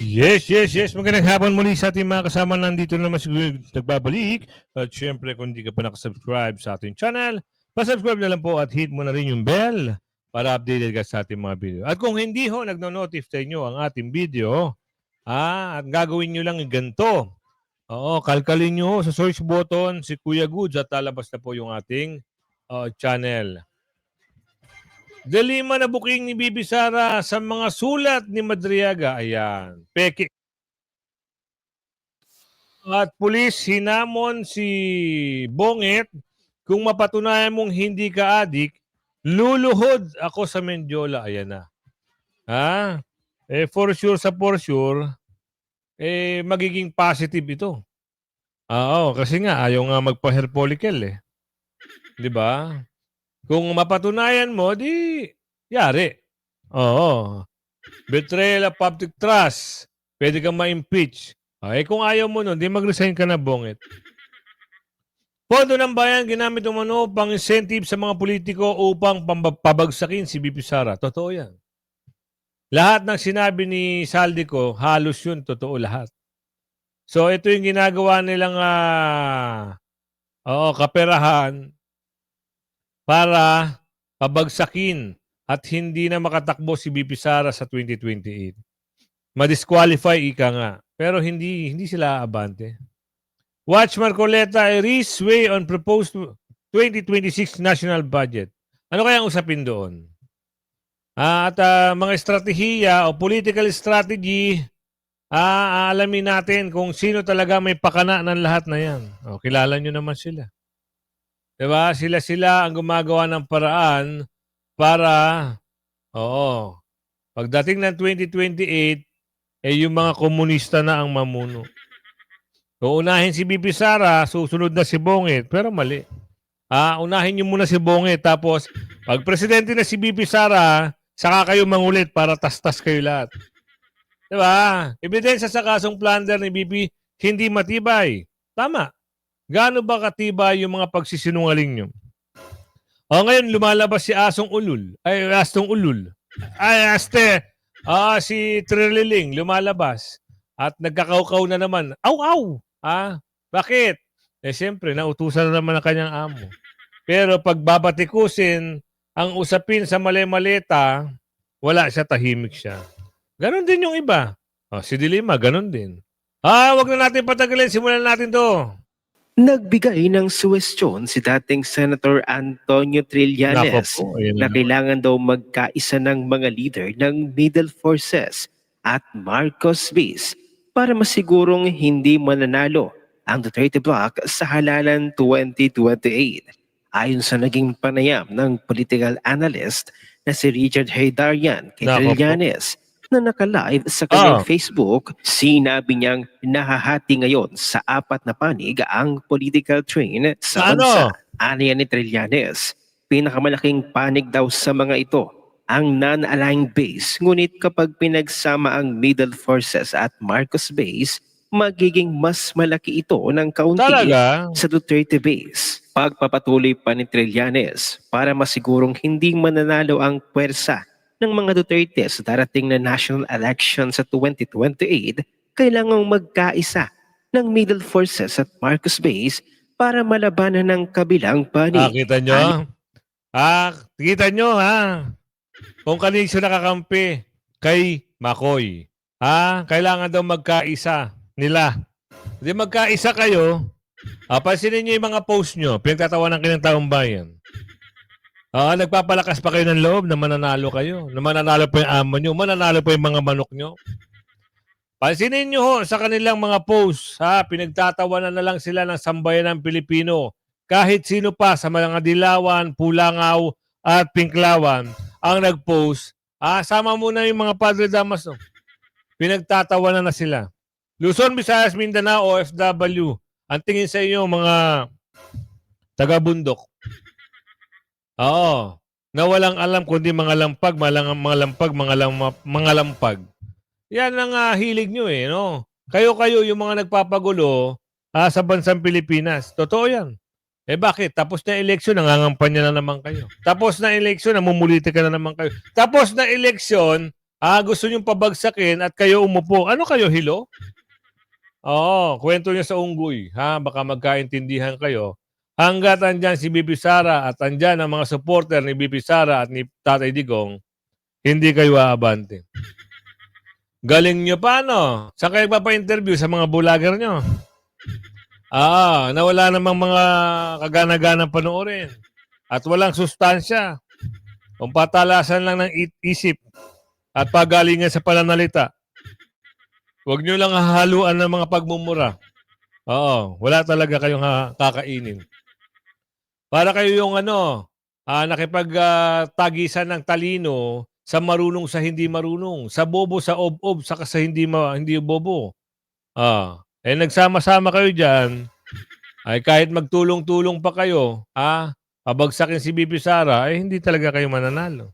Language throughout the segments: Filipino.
Yes. Magandang hapon muli sa ating mga kasama. Nandito naman siguro nagbabalik. At syempre, kung hindi ka pa nakasubscribe sa ating channel, pasubscribe na lang po at hit mo na rin yung bell para updated ka sa ating mga video. At kung hindi ho, nagno-notify sa inyo ang ating video, at gagawin nyo lang ganito. Oo, kalkalin nyo sa search button si Kuya Goods at lalabas na po yung ating channel. Delima na booking ni Bibi Sara sa mga sulat ni Madriaga. Ayan. Peke. At pulis hinamon si Bonget, kung mapatunayan mong hindi ka adik, luluhod ako sa Mendiola. Ayan na. Ha? For sure, magiging positive ito. Oo, kasi nga ayaw nga magpa-hair follicle eh. 'Di ba? Kung mapatunayan mo, di yari. Oo. Betrayal of public trust. Pwede kang ma-impeach. Kung ayaw mo nun, di mag-resign ka na, Bonget. Pondo ng bayan ginamit umano pang incentive sa mga politiko upang pabagsakin si BP Sara. Totoo yan. Lahat ng sinabi ni Saldico, halos yun, totoo lahat. So ito yung ginagawa nilang kaperahan para pabagsakin at hindi na makatakbo si BP Sara sa 2028. Ma-disqualify ika nga. Pero hindi sila abante. Watch Marcoleta, Iris weigh on proposed 2026 national budget. Ano kaya ang usapin doon? At mga estratehiya o political strategy, aalamin natin kung sino talaga may pakana ng lahat na yan. Kilala nyo naman sila. Diba? Sila ang gumagawa ng paraan para, pagdating ng 2028, yung mga komunista na ang mamuno. Uunahin si BP Sara, susunod na si Bonget, pero mali. Unahin niyo muna si Bonget, tapos pag presidente na si BP Sara, saka kayo mangulit para tastas kayo lahat. Diba? Ebidensya sa kasong plunder ni BP, hindi matibay. Tama. Gaano ba katibay yung mga pagsisinungaling nyo? Ngayon lumalabas si Astong Ulul. Si Trililing lumalabas. At nagkakaukaw na naman. Aw! Bakit? Siyempre, nautusan na naman ang kanyang amo. Pero pag babatikusin ang usapin sa mali-maleta, wala siya, tahimik siya. Ganon din yung iba. Si Dilima, ganon din. Wag na natin patagalin. Simulan natin to. Nagbigay ng suwestyon si dating Senator Antonio Trillanes na kailangan daw magkaisa ng mga leader ng Middle Forces at Marcos base para masigurong hindi mananalo ang Duterte Bloc sa halalan 2028. Ayon sa naging panayam ng political analyst na si Richard Haydarian kay Trillanes, na naka-live sa kanyang Facebook, sinabi niyang nahahati ngayon sa 4 na panig ang political train sa bansa. Aniya ni Trillanes, pinakamalaking panig daw sa mga ito ang non-aligned base, ngunit kapag pinagsama ang Middle Forces at Marcos base, magiging mas malaki ito ng kaunti sa Duterte base. Pagpapatuloy pa ni Trillanes para masigurong hindi mananalo ang puwersa ng mga Duterte sa darating na national election sa 2028, kailangang magkaisa ng Middle Forces at Marcos base para malabanan ng kabilang panig. Kita nyo? Kita nyo kung kanino nakakampi kay Makoy. Kailangan daw magkaisa nila. Hindi magkaisa kayo, pansinin nyo yung mga post nyo, pinagtatawanan kayo ng taong bayan. Nagpapalakas pa kayo ng loob na mananalo kayo. Na mananalo pa yung amo nyo. Mananalo pa yung mga manok nyo. Pansinin nyo ho sa kanilang mga posts. Pinagtatawanan na lang sila ng sambayan ng Pilipino. Kahit sino pa sa mga Dilawan, Pulangaw at Pinklawan ang nag-post. Sama muna yung mga Padre Damaso. Pinagtatawanan na sila. Luzon, Visayas, Mindanao, OFW. Ang tingin sa inyo mga taga-bundok. Na walang alam kundi mga lampag, mga lampag. Yan ang hilig nyo no? Kayo yung mga nagpapagulo sa bansang Pilipinas. Totoo yan. Bakit? Tapos na eleksyon, nangangampanya na naman kayo. Tapos na eleksyon, namumuliti ka na naman kayo. Tapos na eleksyon, Gusto niyong pabagsakin at kayo umupo. Ano kayo, hilo? Oo, kwento niya sa unggoy. Baka magkaintindihan kayo. Hanggat andyan si BP Sara at andyan ang mga supporter ni BP Sara at ni Tatay Digong, hindi kayo aabante. Galing nyo pa, no? Saan kayo magpapa-interview? Sa mga vlogger nyo? Nawala namang mga kagana-ganang panoorin. At walang sustansya. Kung patalasan lang ng isip at pagalingan sa pananalita. Huwag nyo lang hahaluan ng mga pagmumura. Wala talaga kayong kakainin. Para kayo yung nakipagtagisan ng talino sa marunong sa hindi marunong, sa bobo sa ob-ob, saka sa hindi bobo. Nagsama-sama kayo dyan, ay kahit magtulong-tulong pa kayo, pabagsakin si BP Sara, hindi talaga kayo mananalo.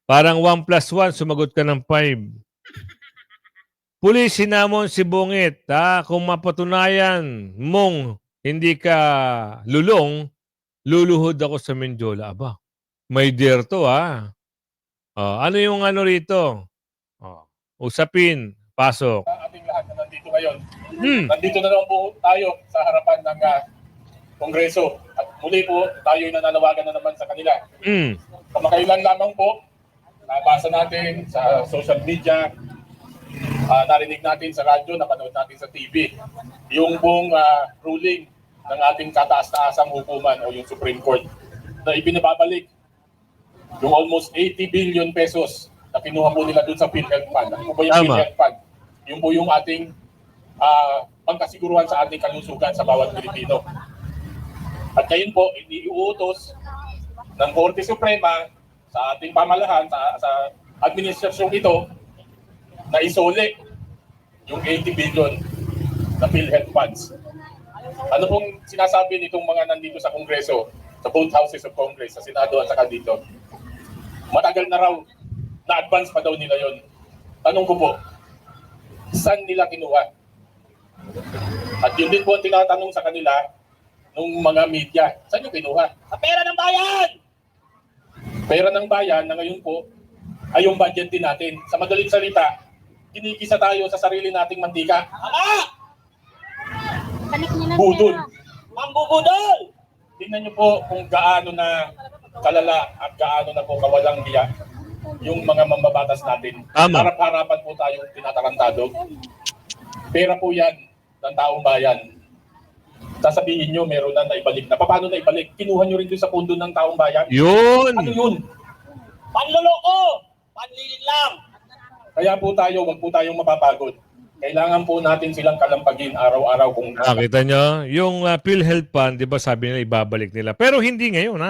Parang 1+1, sumagot ka ng 5. Pulis sinamon si Bungit, kung mapatunayan mong hindi ka lulong, luluhod ako sa Mendiola. Aba, may dare to, ano yung rito? Usapin, pasok. Ating lahat na nandito ngayon. Nandito na naman po tayo sa harapan ng Kongreso. At muli po, tayo nananawagan na naman sa kanila. Kamakailan lamang po, nabasa natin sa social media, narinig natin sa radyo, napanood natin sa TV, yung pong ruling ng ating kataas-taasang hukuman o yung Supreme Court na ipinababalik yung almost 80 billion pesos na kinuha po nila dun sa PhilHealth Fund. Ano po yung PhilHealth Fund? Yun po yung ating pagkasiguruhan sa ating kalusugan sa bawat Pilipino. At ngayon po, iniuutos ng Korte Suprema sa ating pamalahan, sa administrasyong ito, na isole yung 80 billion na PhilHealth funds. Ano pong sinasabi nitong mga nandito sa Kongreso, sa both houses of Congress, sa Senado at saka dito? Matagal na raw, na-advance pa daw nila yon. Tanong ko po, saan nila kinuha? At yun din po ang tinatanong sa kanila nung mga media, saan nyo kinuha? Sa pera ng bayan! Pera ng bayan na ngayon po ay yung budget din natin. Sa madaling salita, kinikisa tayo sa sarili nating mantika. Budol. Mambubudol! Tingnan nyo po kung gaano na kalala at gaano na po kawalang hiya yung mga mambabatas natin. Harap-harapan po tayong tinatarantado. Pera po yan ng taong bayan. Sasabihin nyo, meron na naibalik na. Paano naibalik? Kinuha nyo rin doon sa pundo ng taong bayan? Yun! Ano yun? Panloloko! Panlilinlang! Kaya po tayo, wag po tayong mapapagod. Kailangan po natin silang kalampagin araw-araw kung Kita nyo, yung PhilHealth Fund, di ba sabi nila ibabalik nila. Pero hindi ngayon,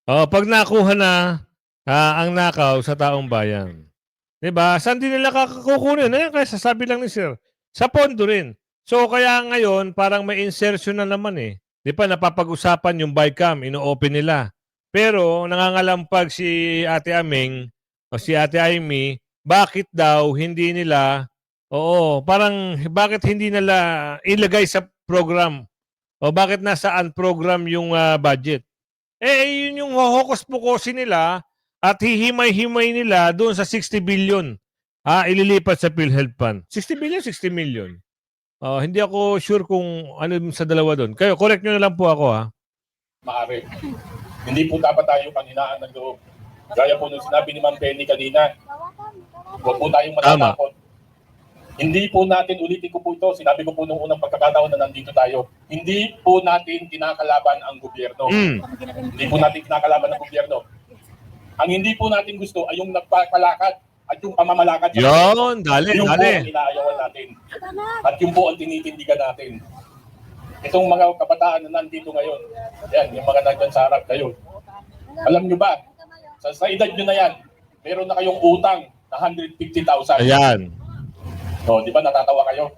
pag nakuha na ang nakaw sa taong bayan. Di ba? Saan din nila kukunin? Kaya sasabi lang ni Sir. Sa pondo rin. So kaya ngayon, parang may insertion na naman eh. Di ba napapag-usapan yung BICAM, ino-open nila. Pero nangangalampag si Ate Aming o si Ate Amy, bakit daw hindi nila, parang bakit hindi nila ilagay sa program? O bakit nasaan program yung budget? Yun yung hokus-pokusin nila at hihimay-himay nila doon sa 60 billion. Ililipat sa PhilHealth Fund. 60 billion, 60 million. Hindi ako sure kung ano sa dalawa doon. Kayo, correct nyo na lang po ako, Maaari. Hindi po dapat tayo panghinaan ng loob. Gaya po nung sinabi ni Ma'am Penny kanina, huwag po tayong matatakot. Hindi po natin, ulitin ko po ito, sinabi ko po nung unang pagkakataon na nandito tayo, hindi po natin kinakalaban ang gobyerno. Hindi po natin kinakalaban ang gobyerno. Ang hindi po natin gusto ay yung nagpapalakad at yung pamamalakad. Yun, dali. Yung po ang inaayawan natin. At yung po ang tinitindigan natin. Itong mga kabataan na nandito ngayon, yan, yung mga nandyan sa harap kayo. Alam nyo ba, sa edad nyo na yan, meron na kayong utang na 150,000. Ayan. Di ba natatawa kayo?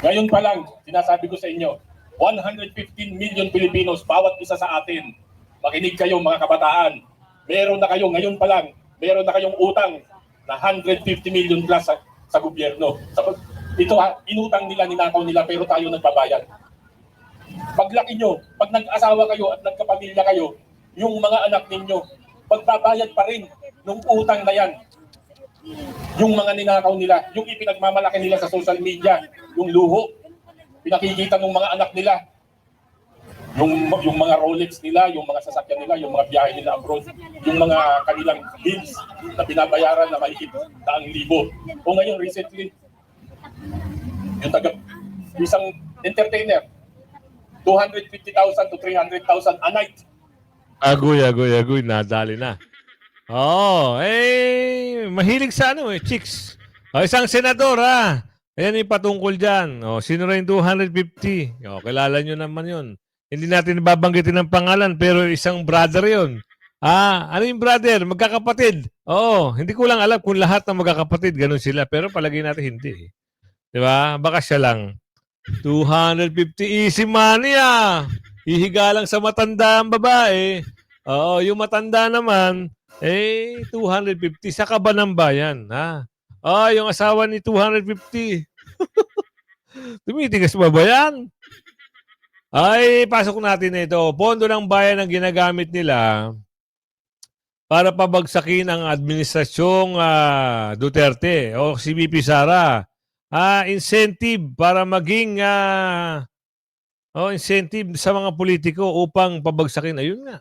Ngayon pa lang, sinasabi ko sa inyo, 115 million Filipinos, bawat isa sa atin. Makinig kayo mga kabataan. Meron na kayo, ngayon pa lang, meron na kayong utang na 150 million plus sa gobyerno. Ito inutang nila, ninakaw nila, pero tayo nagbabayad. Paglaki nyo, pag nag-asawa kayo at nagkapamilya kayo, yung mga anak ninyo, pagbabayad pa rin ng utang na yan. yung mga ninakaw nila, yung ipinagmamalaki nila sa social media, yung luho, pinakikita ng mga anak nila, yung mga Rolex nila, yung mga sasakyan nila, yung mga biyahe nila abroad, yung mga kanilang bills na binabayaran na mahigit 100,000. O ngayon, recently, isang entertainer, 250,000 to 300,000 a night. Agoy, nadali na. Mahilig sa chicks. Isang senador, Ayan yung patungkol dyan. Sino rin 250? Kilala nyo naman yun. Hindi natin babanggitin ng pangalan, pero isang brother yun. Ano yung brother? Magkakapatid. Hindi ko lang alam kung lahat ng magkakapatid, ganun sila. Pero palagay natin hindi. Diba? Baka siya lang. 250 easy money, Hihiga lang sa matanda ang babae. Yung matanda naman, 250. Sa kaba ng bayan, yung asawa ni 250. Tumitigas ba yan? Pasok natin ito. Pondo ng bayan ang ginagamit nila para pabagsakin ang administrasyong Duterte o si VP Sara. Incentive para maging incentive sa mga politiko upang pabagsakin. Ayun nga.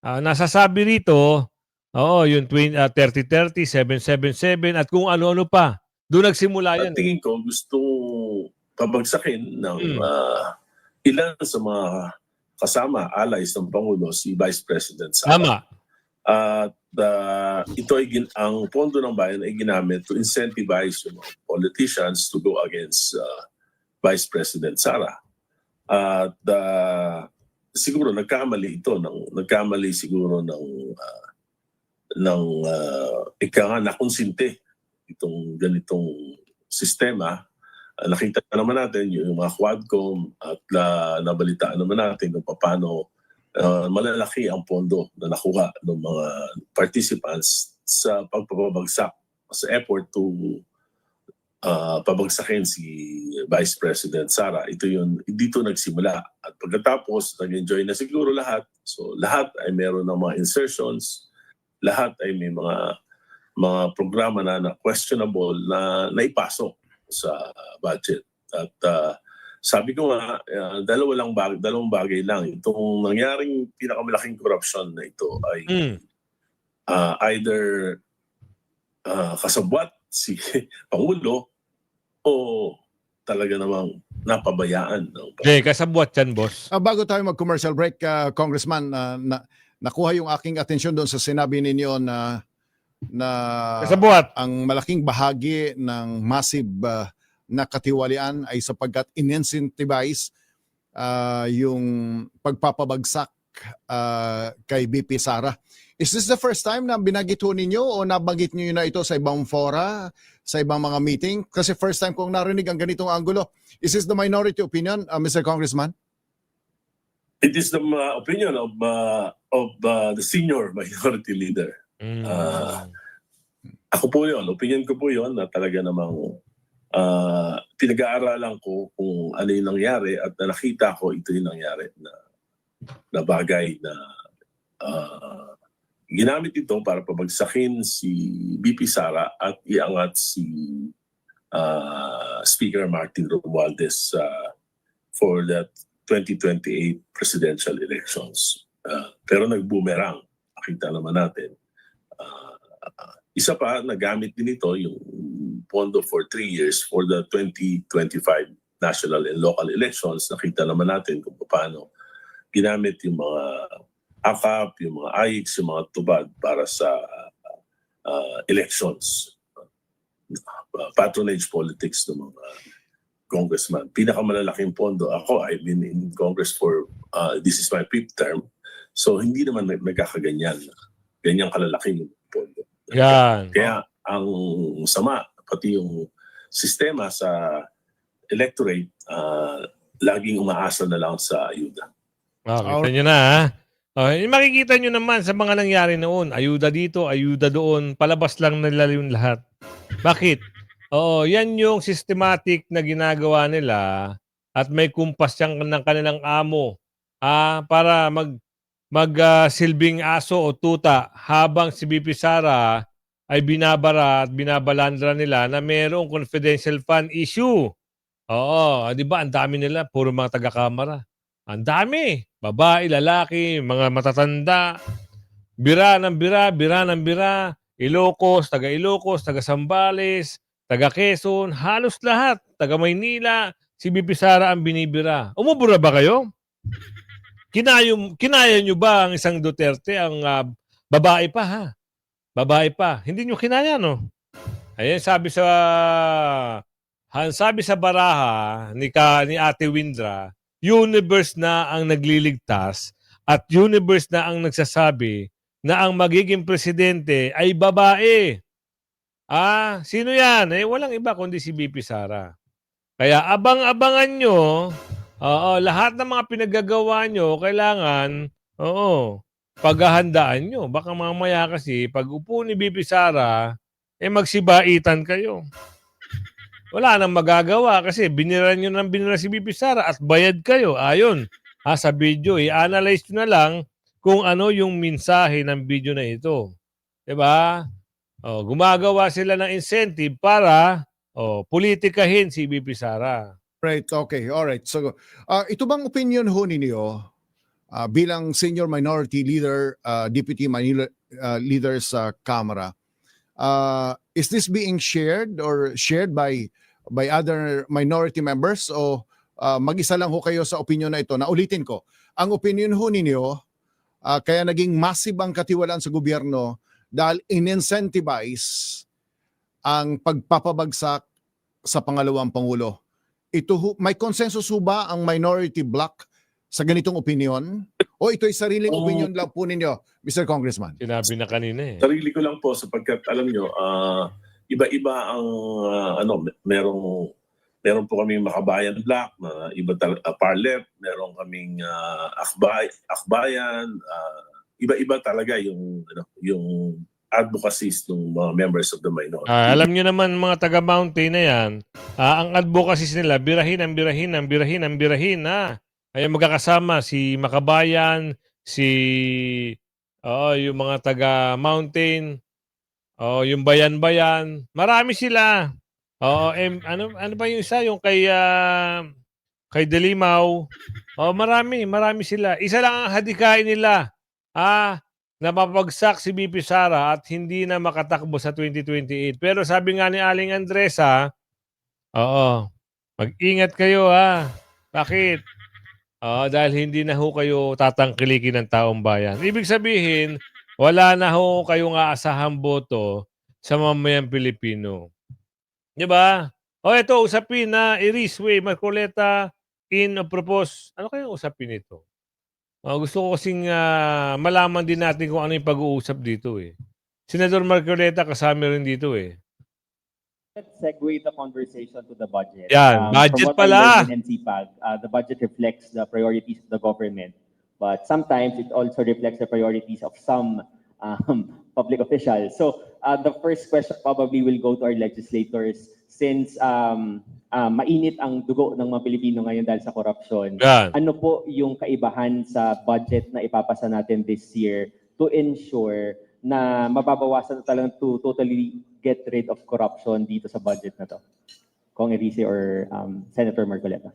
Nasasabi rito, yung 30-30, 777 at kung ano-ano pa. Doon nagsimula yan. At tingin ko gusto pabagsakin ng ilan sa mga kasama, allies ng Pangulo, si Vice President Sara. Tama. At ito ang pondo ng bayan ay ginamit to incentivize politicians to go against Vice President Sara. At siguro nagkamali siguro ng nakonsinte itong ganitong sistema. Nakita naman natin yung mga Quadcom at nabalitaan naman natin kung paano malalaki ang pondo na nakuha ng mga participants sa pagpapabagsak, sa effort to pabagsakin si Vice President Sara. Dito nagsimula. At pagkatapos, nag-enjoy na siguro lahat. So lahat ay meron ng mga insertions, lahat ay may mga programa na questionable na naipasok sa budget. At sabi ko nga, dalawang bagay lang. Itong nangyaring pinakamalaking corruption na ito ay either kasabwat si Pangulo o talaga namang napabayaan. Kasabwat yan, boss. Bago tayo mag-commercial break, Congressman, nakuha yung aking atensyon doon sa sinabi ninyo na Kasabwat. Ang malaking bahagi ng massive na katiwalian ay sapagkat in-incentivize yung pagpapabagsak kay BP Sara. Is this the first time na binanggit ho ninyo o nabanggit niyo na ito sa ibang fora, sa ibang mga meeting? Kasi first time kong narinig ang ganitong anggulo. Is this the minority opinion, Mr. Congressman? It is the opinion of the senior minority leader. Ako po yun, opinion ko po yun na talaga namang pinag-aaralan ko kung ano yung nangyari at nakita ko ito yung nangyari na bagay na ginamit ito para pabagsakin si BP Sara at iangat si Speaker Martin Romualdez for the 2028 presidential elections. Pero nag-boomerang. Nakita naman natin. Isa pa, nagamit din ito yung pondo for 3 years for the 2025 national and local elections. Nakita naman natin kung paano ginamit yung mga AKAP, yung mga AIX, yung mga tubad para sa elections. Patronage politics ng mga congressman. Pinakamalalaking pondo. Ako, I've been in Congress for, this is my 5th term. So, hindi naman nagkakaganyan. Ganyang kalalaking pondo. Yan. Kaya, ang sama, pati yung sistema sa electorate, laging umaasa na lang sa ayuda. Kita nyo na, makikita nyo naman sa mga nangyari noon. Ayuda dito, ayuda doon. Palabas lang nila yung lahat. Bakit? Yan yung systematic na ginagawa nila at may kumpas yan ng kanilang amo para silbing aso o tuta habang si BP Sara ay binabara at binabalandra nila na mayroong confidential fund issue. Oo, di ba? Ang dami nila, puro mga taga-kamara. Ang dami. Babae, lalaki, mga matatanda. Bira ng bira, bira ng bira. Ilocos, taga Sambales, taga Quezon, halos lahat. Taga Maynila, si BP Sara ang binibira. Umubura ba kayo? Kinaya nyo ba ang isang Duterte, ang babae pa ha? Babae pa. Hindi nyo kinaya, no? Ayan, sabi sa baraha ni Ate Windra, universe na ang nagliligtas at universe na ang nagsasabi na ang magiging presidente ay babae. Sino yan? Walang iba kundi si BP Sara. Kaya abang-abangan nyo, lahat ng mga pinaggagawa nyo, kailangan, paghahandaan nyo. Baka mamaya kasi, pag upo ni BP Sara, magsibaitan kayo. Wala nang magagawa kasi binira nyo ng binira si BP Sara at bayad kayo. Ayon, sa video, i-analyze nyo na lang kung ano yung mensahe ng video na ito. Diba? Gumagawa sila ng incentive para politikahin si BP Sara. Right, okay, alright. So, ito bang opinion ho ninyo bilang senior minority leader, deputy leader sa Kamara? Is this being shared or shared by other minority members o mag-isa lang ho kayo sa opinion na ito? Naulitin ko, ang opinion ho ninyo, kaya naging massive ang katiwalaan sa gobyerno dahil in-incentivize ang pagpapabagsak sa pangalawang Pangulo. Ito, may consensus ho ba ang minority bloc sa ganitong opinion? O ito'y sariling opinion lang po ninyo, Mr. Congressman? Sinabi na kanina eh. Sarili ko lang po sapagkat alam nyo, iba-iba ang meron po kaming Makabayan Bloc, Parlep, meron kaming Akbayan, iba-iba talaga yung advocacies ng mga members of the minority. Alam nyo naman mga taga-mountain na yan, ang advocacies nila, birahin. Ay magkakasama si Makabayan, yung mga taga-mountain, yung bayan-bayan. Marami sila. Ano ba yung isa? Yung kay Delimaw. Marami sila. Isa lang ang hadikain nila. Napapagsak si BP Sara at hindi na makatakbo sa 2028. Pero sabi nga ni Aling Andresa, mag-ingat kayo ha. Bakit? Dahil hindi na ho kayo tatangkilikin ng taong bayan. Ibig sabihin, wala na ho kayong aasahang boto sa mamayang Pilipino. Di ba? Ito, usapin na Irisway, Marcoleta, propose. Ano kayong usapin ito? Gusto ko kasing malaman din natin kung ano yung pag-uusap dito eh. Senador Marcoleta kasama rin dito eh. Let's segue the conversation to the budget. Yan, budget from what I pala. learned in NCPAG, the budget reflects the priorities of the government. But sometimes it also reflects the priorities of some public officials. So the first question probably will go to our legislators since mainit ang dugo ng mga Pilipino ngayon dahil sa korupsyon. Yan. Ano po yung kaibahan sa budget na ipapasa natin this year to ensure na mababawasan talagang to totally get rid of corruption dito sa budget na to? Kong Erice or Senator Marcoleta.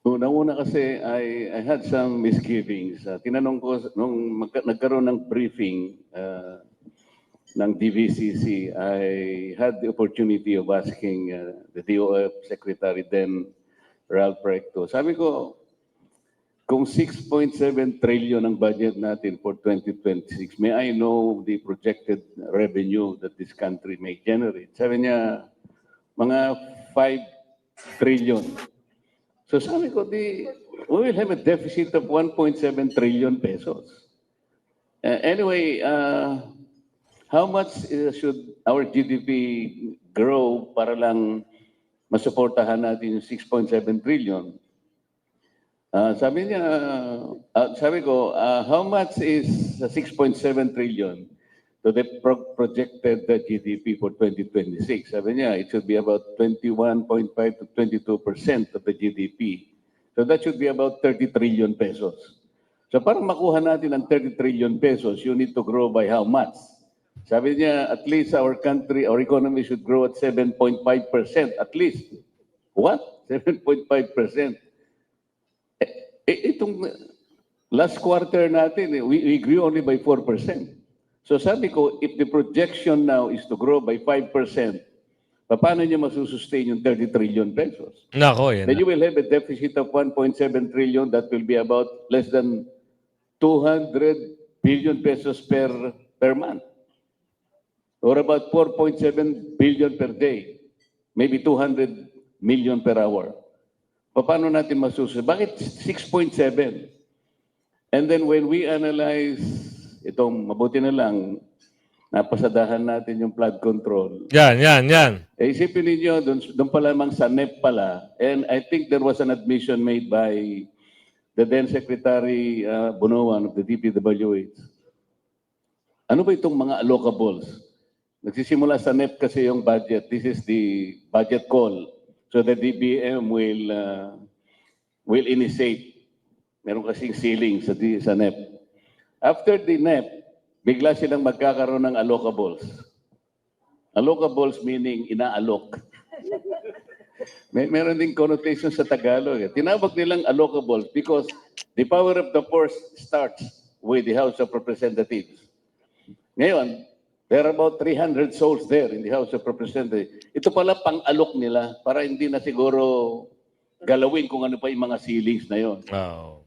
Una kasi I had some misgivings. Tinanong ko nung nagkaroon ng briefing ng DVCC, I had the opportunity of asking the DOF Secretary then, Ralph Recto. Sabi ko, kung 6.7 trillion ang budget natin for 2026, may I know the projected revenue that this country may generate? Sabi niya, mga 5 trillion. So sabi ko, we will have a deficit of 1.7 trillion pesos. Anyway, how much should our GDP grow para lang masuportahan natin yung 6.7 trillion? Sabi ko, how much is 6.7 trillion to the projected GDP for 2026? Sabi niya, it should be about 21.5 to 22% of the GDP. So that should be about 30 trillion pesos. So parang makuha natin ang 30 trillion pesos, you need to grow by how much? Sabi niya, at least our country, our economy should grow at 7.5% at least. What? 7.5%? Itong last quarter natin, we grew only by 4%. So sabi ko, if the projection now is to grow by 5%, paano niya masusustain yung 30 trillion pesos? Nako, yan. Then you will have a deficit of 1.7 trillion that will be about less than 200 billion pesos per month. Or about 4.7 billion per day. Maybe 200 million per hour. Paano natin masusunod? Bakit 6.7? And then when we analyze, itong mabuti na lang, napasadahan natin yung flood control. Yan. Isipin ninyo, doon pa lamang sa NEP pala, and I think there was an admission made by the then Secretary Bunuan of the DPWH. Ano ba itong mga allocables? Nagsisimula sa NEP kasi yung budget. This is the budget call. So the DBM will initiate. Meron kasing ceiling sa NEP. After the NEP, bigla silang magkakaroon ng allocables. Allocables meaning inaalok. Meron ding connotation sa Tagalog. Tinawag nilang allocables because the power of the purse starts with the House of Representatives. Ngayon, there are about 300 souls there in the House of Representatives. Ito pala pang-alok nila para hindi na siguro galawin kung ano pa yung mga ceilings na yon. Wow.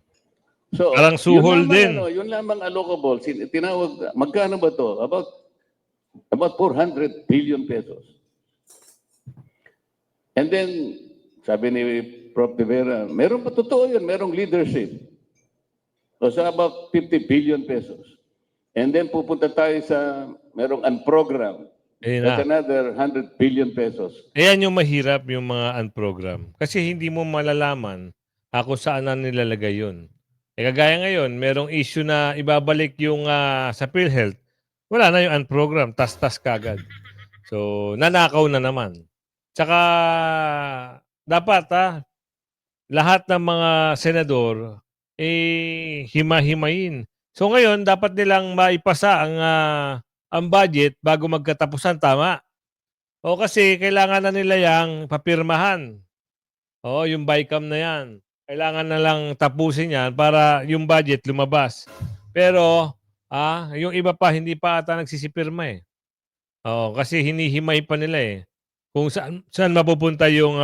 So, Parang suhol din. Yun lamang allocable. Tinawag, magkano ba to? About 400 billion pesos. And then, sabi ni Prof. De Vera, meron pa totoo yun, merong leadership. So, sa about 50 billion pesos. And then pupunta tayo sa merong unprogram. That's another 100 billion pesos. Ayan yung mahirap yung mga unprogram. Kasi hindi mo malalaman kung saan na nilalagay yun. Kagaya ngayon, merong issue na ibabalik yung sa PhilHealth. Wala na yung unprogram. Tas-tas kagad. So, nanakaw na naman. Tsaka, dapat lahat ng mga senador hima-himayin. So ngayon, dapat nilang maipasa ang budget bago magkatapusan, tama? O kasi kailangan na nila yang papirmahan. O, yung BICAM na yan. Kailangan na lang tapusin yan para yung budget lumabas. Pero, yung iba pa, hindi pa ata nagsisipirma eh. O, kasi hinihimay pa nila eh. Kung saan mapupunta yung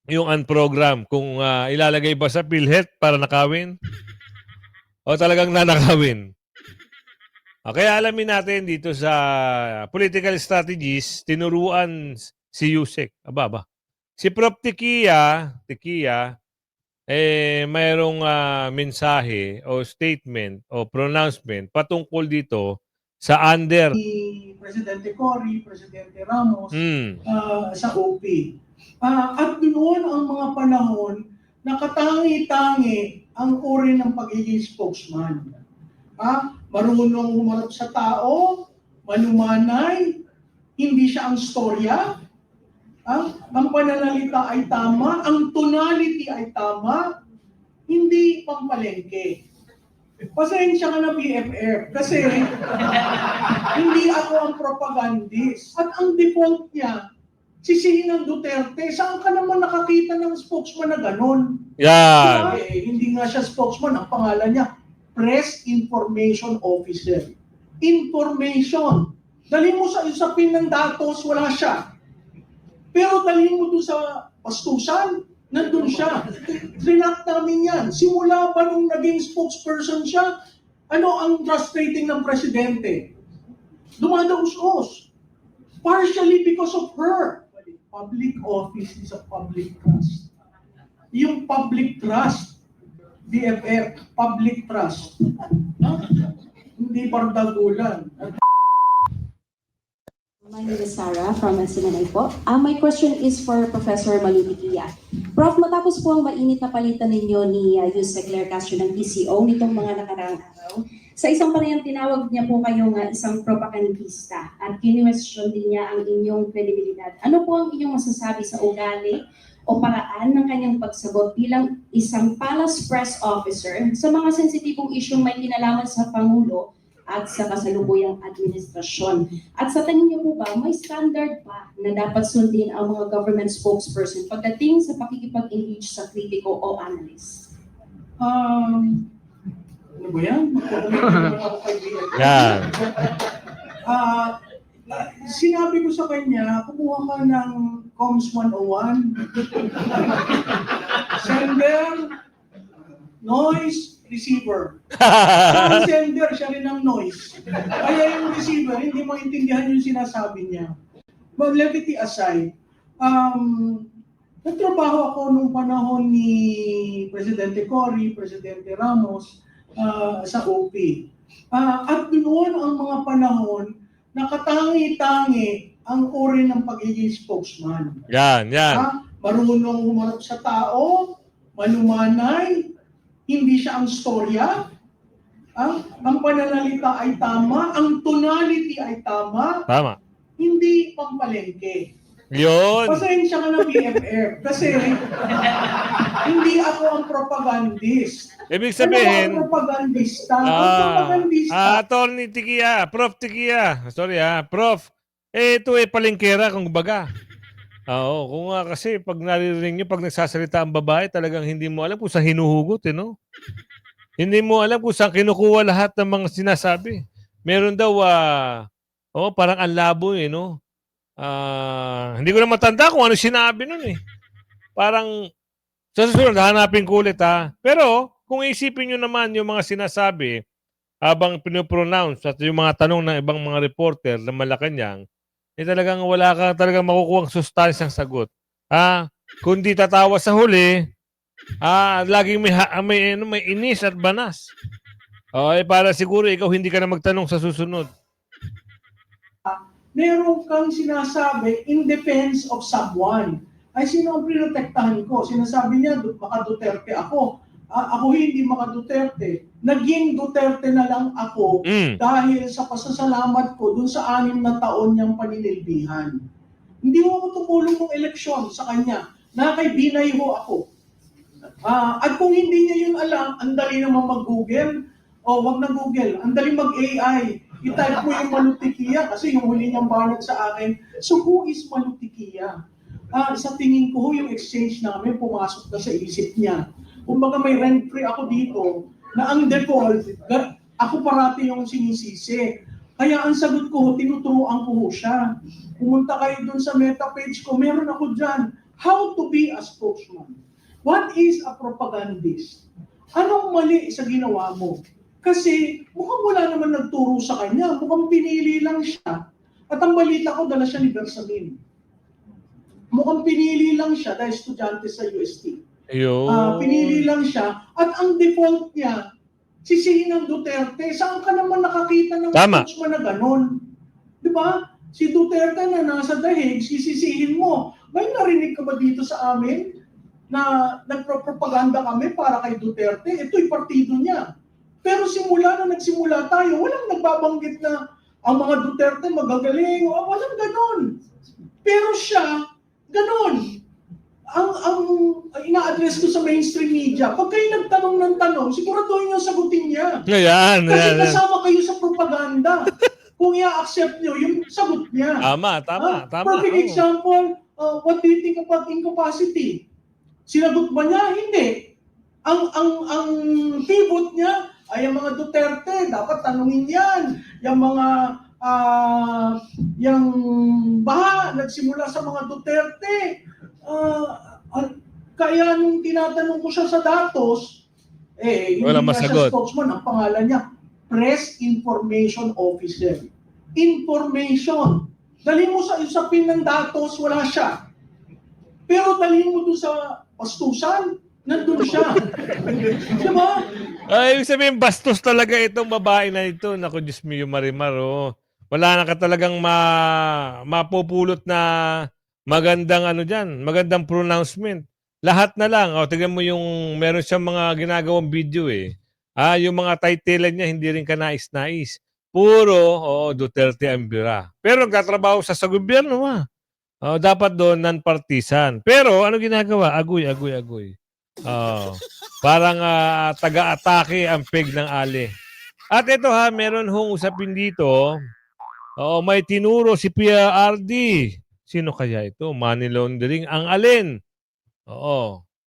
unprogram. Kung ilalagay ba sa PhilHealth para nakawin? O talagang nanakawin. Kaya alamin natin dito sa political strategies, tinuruan si Yusek. Aba. Si Prof. Tequia, mayroong mensahe o statement o pronouncement patungkol dito sa under. Si Presidente Cory, Presidente Ramos, sa OP. At noon ang mga panahon, nakatangi-tangi ang uri ng pagiging spokesman. Marunong humarap sa tao, malumanay, hindi siya ang storya, ang pananalita ay tama, ang tonality ay tama, hindi pagmalengke. Pasensya ka na BFF kasi hindi ako ang propagandist. At ang default niya, sisihin ng Duterte, saan ka naman nakakita ng spokesman na ganon? Yan. Hindi nga siya spokesman, ang pangalan niya, Press Information Officer. Information. Dali mo sa usapin ng datos, wala siya. Pero dali mo doon sa pastusan, nandun siya. Rinak namin yan. Simula pa nung naging spokesperson siya, ano ang trust rating ng presidente? Dumadaos-os. Partially because of her. Public office is a public trust. Yung public trust, BFF, public trust. Hindi bardagulan. My name is Sarah from Sinanay po. My question is for Professor Malutiquia. Prof, matapos po ang mainit na palitan ninyo ni Yusek Claire Castro ng PCO nitong mga nakaraang araw, sa isang panayam tinawag niya po kayong isang propagandista at kinwestiyon din niya ang inyong kredibilidad. Ano po ang inyong masasabi sa ugali o paraan ng kanyang pagsagot bilang isang palace press officer sa mga sensitibong isyong may kinalaman sa Pangulo at sa kasalukuyang administrasyon? At sa tingin niyo po ba, may standard pa na dapat sundin ang mga government spokesperson pagdating sa pakikipag-engage sa kritiko o analyst? Ano ba yan? Yan. Sinabi ko sa kanya, kumuha ka ng Coms 101. Sender, noise, receiver. Siya ang sender, siya rin ang noise. Kaya yung receiver, hindi maintindihan yung sinasabi niya. But levity aside, nagtrabaho ako nung panahon ni Presidente Cory, Presidente Ramos, sa OP. At noon ang mga panahon, nakatangi-tangi ang uri ng pagiging spokesman. Yan, yan. Marunong humarap sa tao, malumanay, hindi siya ang storya, ang pananalita ay tama, ang tonality ay tama, Tama. hindi pampalengke. Yun. Pasensya ka na BFF kasi hindi ako ang propagandist. Ibig Ano sabihin, ang propagandista? Ang propagandista, Attorney Tikia, Prof. Tikia. Sorry Prof. Ito palengkera kung baga. Oo, kung nga kasi pag naririnig nyo, pag nagsasalita ang babae, talagang hindi mo alam kung saan hinuhugot, no? Hindi mo alam kung saan kinukuha lahat ng mga sinasabi. Meron daw, parang ang labo, no? Hindi ko na matanda kung ano sinabi nun, eh. Parang, sa susunod, hanapin ko ulit, Pero, kung isipin nyo naman yung mga sinasabi, habang pinopronounce at yung mga tanong ng ibang mga reporter na Malacanang, talagang wala ka talagang makukuha sustansyang sagot. Kundi tatawa sa huli, laging may inis at banas. Para siguro ikaw hindi ka na magtanong sa susunod. meron kang sinasabi in defense of someone. Ay, sino ang pinotektahan ko? Sinasabi niya, maka-Duterte ako. Ako hindi maka-Duterte. Naging Duterte na lang ako dahil sa pasasalamat ko dun sa 6 na taon niyang paninilbihan. Hindi mo ako tumulong ng eleksyon sa kanya. Nakaibinay ho ako. At kung hindi niya yun alam, ang dali naman mag-Google. Wag na Google. Ang dali mag-AI. I-type mo yung Malutikia kasi yung huli niyang banat sa akin. So who is Malutikia? Sa tingin ko, yung exchange namin pumasok na sa isip niya. Kumbaga may rent-free ako dito na ang default, ako parati yung sinisisi. Kaya ang sagot ko, tinuturuan ko siya. Pumunta kayo dun sa meta page ko, meron ako dyan. How to be a spokesman. What is a propagandist? Anong mali sa ginawa mo? Kasi mukhang wala naman nagturo sa kanya. Mukhang pinili lang siya. At ang balita ko, dala siya ni Bersamin. Mukhang pinili lang siya dahil estudyante sa UST. Pinili lang siya. At ang default niya, sisihin ng Duterte. Saan ka naman nakakita ng spokesman na ganon? Di ba? Si Duterte na nasa dahig, sisisihin mo. May narinig ka ba dito sa amin na nagpropaganda kami para kay Duterte? Ito'y partido niya. Pero simula na nagsimula tayo, walang nagbabanggit na ang mga Duterte magagaling. Walang ganon. Pero siya, ganon. Ang ina-address ko sa mainstream media, pag kayo nagtanong ng tanong, siguraduhin niyo sagutin niya. Kasi kasama kayo sa propaganda. Kung i-accept niyo yung sagot niya. Tama. Perfect example, what do you think about incapacity? Sinagot ba niya? Hindi. Ang pivot niya ay ang mga Duterte, dapat tanungin yan. Yung mga yung baha, nagsimula sa mga Duterte. Kaya nung tinatanong ko siya sa datos, hindi na siya spokesman. Ang pangalan niya, Press Information Officer. Information. Dali mo sa usapin ng datos, wala siya. Pero dali mo doon sa pastusan, nandun siya. Diba? Ibig sabihin, bastos talaga itong babae na ito. Naku, Diyos mo yung Marimar, Wala na ka talagang mapupulot na magandang magandang pronouncement. Lahat na lang. Tignan mo yung meron siyang mga ginagawang video yung mga title niya hindi rin ka nais-nais. Puro, Duterte ang bira. Pero nagtatrabaho sa gobyerno, Dapat doon non-partisan. Pero ano ginagawa? Agoy. Parang taga-atake ang peg ng ali. At ito ha, meron hong usapin dito. May tinuro si PRRD. Sino kaya ito? Money laundering. Ang alin?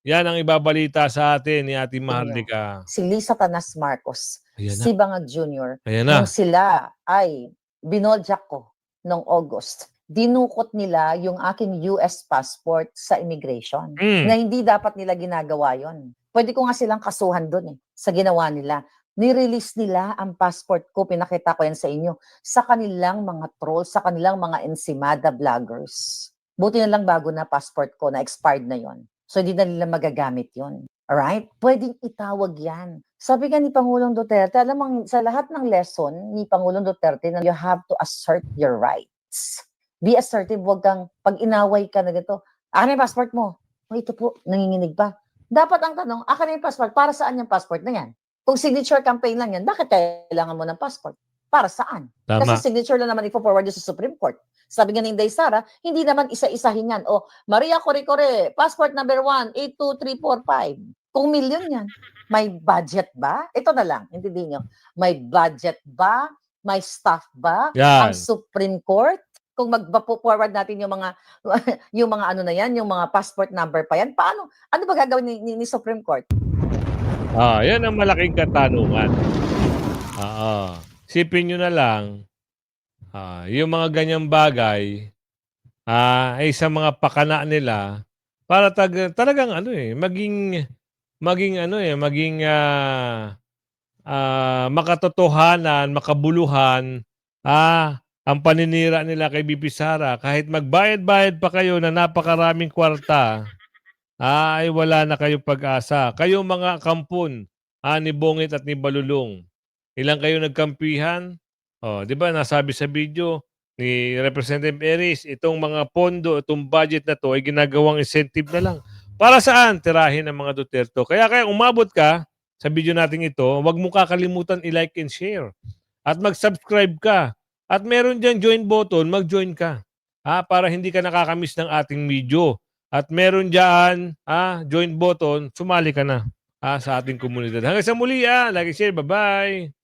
Yan ang ibabalita sa atin ni Ate Maharlika. Si Lisa Tanas Marcos, Ayan na. si Bangag Jr., Ayan na. nung sila ay binoljak ko noong August, dinukot nila yung aking US passport sa immigration na hindi dapat nila ginagawa yon. Pwede ko nga silang kasuhan doon sa ginawa nila. Ni-release nila ang passport ko, pinakita ko yan sa inyo, sa kanilang mga trolls, sa kanilang mga ensimada vloggers. Buti na lang bago na passport ko, na expired na yon. So, hindi na nila magagamit yon. Alright? Pwedeng itawag yan. Sabi nga ni Pangulong Duterte, alam mo, sa lahat ng lesson ni Pangulong Duterte, na you have to assert your rights. Be assertive, huwag kang, pag inaway ka na dito, akin na yung passport mo. Ito po, nanginginig pa. Dapat ang tanong, akin na yung passport, para saan yung passport na yan? Kung signature campaign lang yan, bakit kailangan mo ng passport? Para saan? Tama. Kasi signature lang naman ipo-forward sa Supreme Court. Sabi nga ni Inday Sara, hindi naman isa-isahin yan. O, Maria Corre-Corre, passport number 1, 82345. Kung million yan, may budget ba? Ito na lang, intindihin nyo. May budget ba? May staff ba? Yan. Ang Supreme Court? Kung mag-forward natin yung mga yung mga ano na yan, yung mga passport number pa yan, paano? Ano ba gagawin ni Supreme Court? Yan ang malaking katanungan. Sipin nyo na lang, yung mga ganyang bagay, ay sa mga pakana nila, para talagang maging makatotohanan, makabuluhan, ang paninira nila kay BP Sara. Kahit magbayad-bayad pa kayo na napakaraming kwarta, ay wala na kayong pag-asa. Kayo mga kampon, ni Bongit at ni Balulong, ilang kayo nagkampihan? Di ba nasabi sa video ni Representative Eris, itong mga pondo, itong budget na to ay ginagawang incentive na lang. Para saan? Tirahin ang mga Duterte. Kaya umabot ka sa video natin ito, huwag mo kakalimutan i-like and share. At mag-subscribe ka. At meron dyan join button, mag-join ka. Para hindi ka nakakamiss ng ating video. At meron dyan, join button, sumali ka na sa ating komunidad. Hanggang sa muli, like and share. Bye-bye!